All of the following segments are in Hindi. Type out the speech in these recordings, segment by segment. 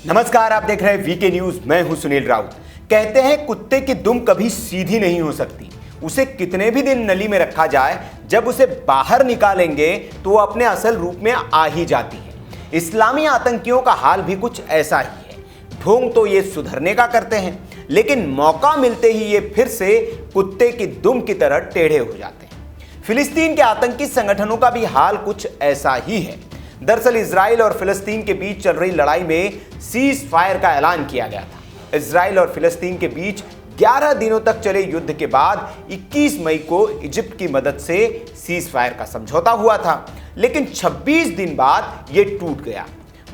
नमस्कार, आप देख रहे हैं वीके न्यूज। मैं हूं सुनील राउत। कहते हैं कुत्ते की दुम कभी सीधी नहीं हो सकती। उसे कितने भी दिन नली में रखा जाए, जब उसे बाहर निकालेंगे तो वो अपने असल रूप में आ ही जाती है। इस्लामी आतंकियों का हाल भी कुछ ऐसा ही है। ढोंग तो ये सुधरने का करते हैं, लेकिन मौका मिलते ही ये फिर से कुत्ते की दुम की तरह टेढ़े हो जाते हैं। फिलिस्तीन के आतंकी संगठनों का भी हाल कुछ ऐसा ही है। दरअसल इजराइल और फिलिस्तीन के बीच चल रही लड़ाई में सीज फायर का ऐलान किया गया था। इजराइल और फिलिस्तीन के बीच 11 दिनों तक चले युद्ध के बाद 21 मई को इजिप्ट की मदद से सीज फायर का समझौता हुआ था, लेकिन 26 दिन बाद यह टूट गया।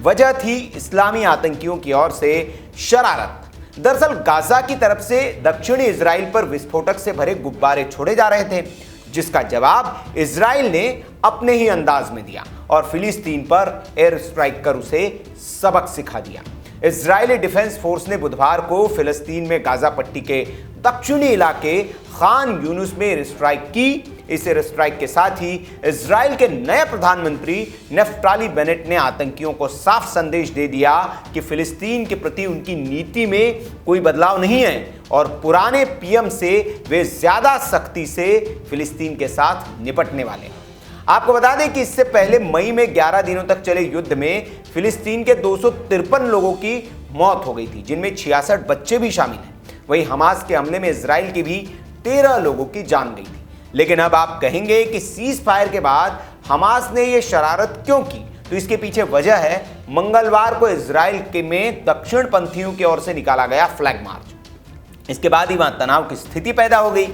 वजह थी इस्लामी आतंकियों की ओर से शरारत। दरअसल गाजा की तरफ से दक्षिणी इजराइल पर विस्फोटक से भरे गुब्बारे छोड़े जा रहे थे, जिसका जवाब इजराइल ने अपने ही अंदाज में दिया और फिलिस्तीन पर एयर स्ट्राइक कर उसे सबक सिखा दिया। इजरायली डिफेंस फोर्स ने बुधवार को फिलिस्तीन में गाजा पट्टी के दक्षिणी इलाके खान यूनुस में एयर स्ट्राइक की। इस एयर स्ट्राइक के साथ ही इजराइल के नए प्रधानमंत्री नफ्ताली बेनेट ने आतंकियों को साफ संदेश दे दिया कि फिलिस्तीन के प्रति उनकी नीति में कोई बदलाव नहीं है और पुराने पीएम से वे ज्यादा सख्ती से फिलिस्तीन के साथ निपटने वाले हैं। आपको बता दें कि इससे पहले मई में 11 दिनों तक चले युद्ध में फिलिस्तीन के 253 लोगों की मौत हो गई थी, जिनमें 66 बच्चे भी शामिल हैं। वहीं हमास के हमले में इजराइल के भी 13 लोगों की जान गई थी। लेकिन अब आप कहेंगे कि सीज फायर के बाद हमास ने यह शरारत क्यों की, तो इसके पीछे वजह है मंगलवार को इजराइल के में दक्षिण पंथियों की ओर से निकाला गया फ्लैग मार्च। इसके बाद ही वहां तनाव की स्थिति पैदा हो गई।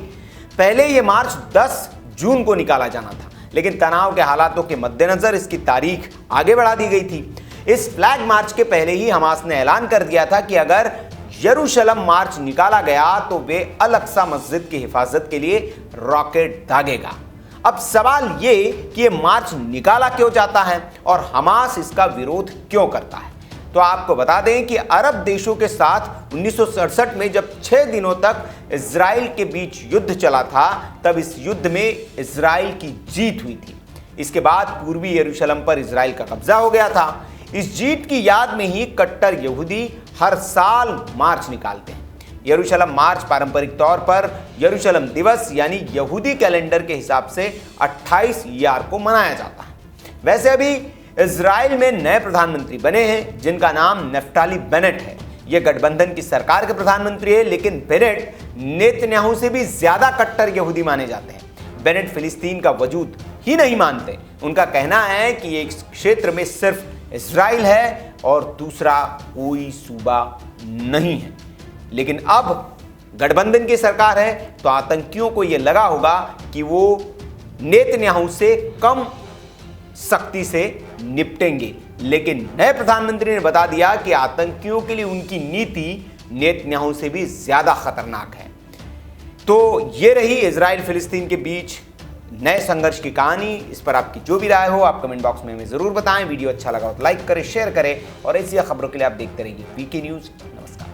पहले यह मार्च 10 जून को निकाला जाना था, लेकिन तनाव के हालातों के मद्देनजर इसकी तारीख आगे बढ़ा दी गई थी। इस फ्लैग मार्च के पहले ही हमास ने ऐलान कर दिया था कि अगर यरूशलेम मार्च निकाला गया तो वे अल अक्सा मस्जिद की हिफाजत के लिए रॉकेट दागेगा। अब सवाल ये कि ये मार्च निकाला क्यों जाता है और हमास इसका विरोध क्यों करता है। तो आपको बता दें कि अरब देशों के साथ 1967 में जब 6 दिनों तक इजराइल के बीच युद्ध चला था, तब इस युद्ध में इजराइल की जीत हुई थी। इसके बाद पूर्वी यरूशलेम पर इजराइल का कब्जा हो गया था। इस जीत की याद में ही कट्टर यहूदी हर साल मार्च निकालते हैं। यरूशलेम मार्च पारंपरिक तौर पर यरूशलेम दिवस यानी यहूदी कैलेंडर के हिसाब से 28 ईयार को मनाया जाता है। वैसे अभी इजराइल में नए प्रधानमंत्री बने हैं, जिनका नाम नफ्ताली बेनेट है। यह गठबंधन की सरकार के प्रधानमंत्री है, लेकिन बेनेट नेतन्याहू से भी ज्यादा कट्टर यहूदी माने जाते हैं। बेनेट फिलिस्तीन का वजूद ही नहीं मानते। उनका कहना है कि एक क्षेत्र में सिर्फ इजराइल है और दूसरा कोई सूबा नहीं है। लेकिन अब गठबंधन की सरकार है, तो आतंकियों को यह लगा होगा कि वो नेतन्याहू से कम सख्ती से निपटेंगे। लेकिन नए प्रधानमंत्री ने बता दिया कि आतंकियों के लिए उनकी नीति नेतन्याहू से भी ज्यादा खतरनाक है। तो ये रही इजराइल फिलिस्तीन के बीच नए संघर्ष की कहानी। इस पर आपकी जो भी राय हो आप कमेंट बॉक्स में हमें जरूर बताएं। वीडियो अच्छा लगा तो लाइक करें, शेयर करें और ऐसी खबरों के लिए आप देखते रहिए वीके न्यूज। नमस्कार।